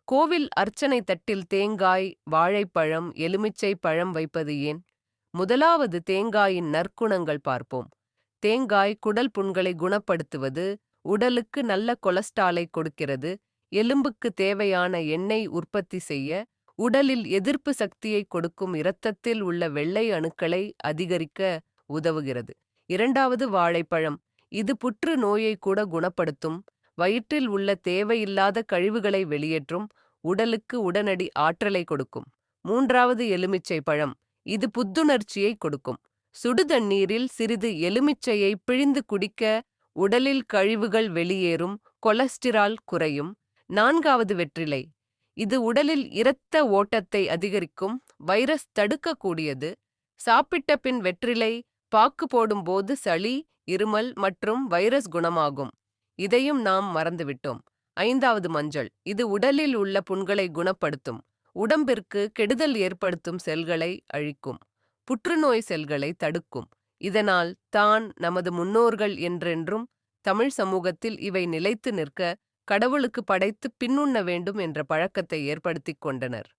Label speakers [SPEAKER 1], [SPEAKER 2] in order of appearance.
[SPEAKER 1] கோவில் அர்ச்சனை தட்டில் தேங்காய், வாழைப்பழம், எலுமிச்சை பழம் வைப்பது ஏன்? முதலாவது தேங்காயின் நற்குணங்கள் பார்ப்போம். தேங்காய் குடல் புண்களை குணப்படுத்துவது, உடலுக்கு நல்ல கொலஸ்ட்ராலை கொடுக்கிறது, எலும்புக்கு தேவையான எண்ணெய் உற்பத்தி செய்ய, உடலில் எதிர்ப்பு சக்தியை கொடுக்கும், இரத்தத்தில் உள்ள வெள்ளை அணுக்களை அதிகரிக்க உதவுகிறது. இரண்டாவது வாழைப்பழம். இது புற்று நோயை கூட குணப்படுத்தும், வயிற்றில் உள்ள தேவையில்லாத கழிவுகளை வெளியேற்றும், உடலுக்கு உடனடி ஆற்றலை கொடுக்கும். மூன்றாவது எலுமிச்சை பழம். இது புத்துணர்ச்சியை கொடுக்கும். சுடுதண்ணீரில் சிறிது எலுமிச்சையை பிழிந்து குடிக்க உடலில் கழிவுகள் வெளியேறும், கொலஸ்டிரால் குறையும். நான்காவது வெற்றிலை. இது உடலில் இரத்த ஓட்டத்தை அதிகரிக்கும், வைரஸ் தடுக்கக்கூடியது. சாப்பிட்ட பின் வெற்றிலை பாக்கு போடும்போது சளி, இருமல் மற்றும் வைரஸ் குணமாகும். இதையும் நாம் மறந்துவிட்டோம். ஐந்தாவது மஞ்சள். இது உடலில் உள்ள புண்களை குணப்படுத்தும், உடம்பிற்கு கெடுதல் ஏற்படுத்தும் செல்களை அழிக்கும், புற்றுநோய் செல்களை தடுக்கும். இதனால் தான் நமது முன்னோர்கள் என்றென்றும் தமிழ் சமூகத்தில் இவை நிலைத்து நிற்க கடவுளுக்கு படைத்து பின்னுண்ண வேண்டும் என்ற பழக்கத்தை ஏற்படுத்திக் கொண்டனர்.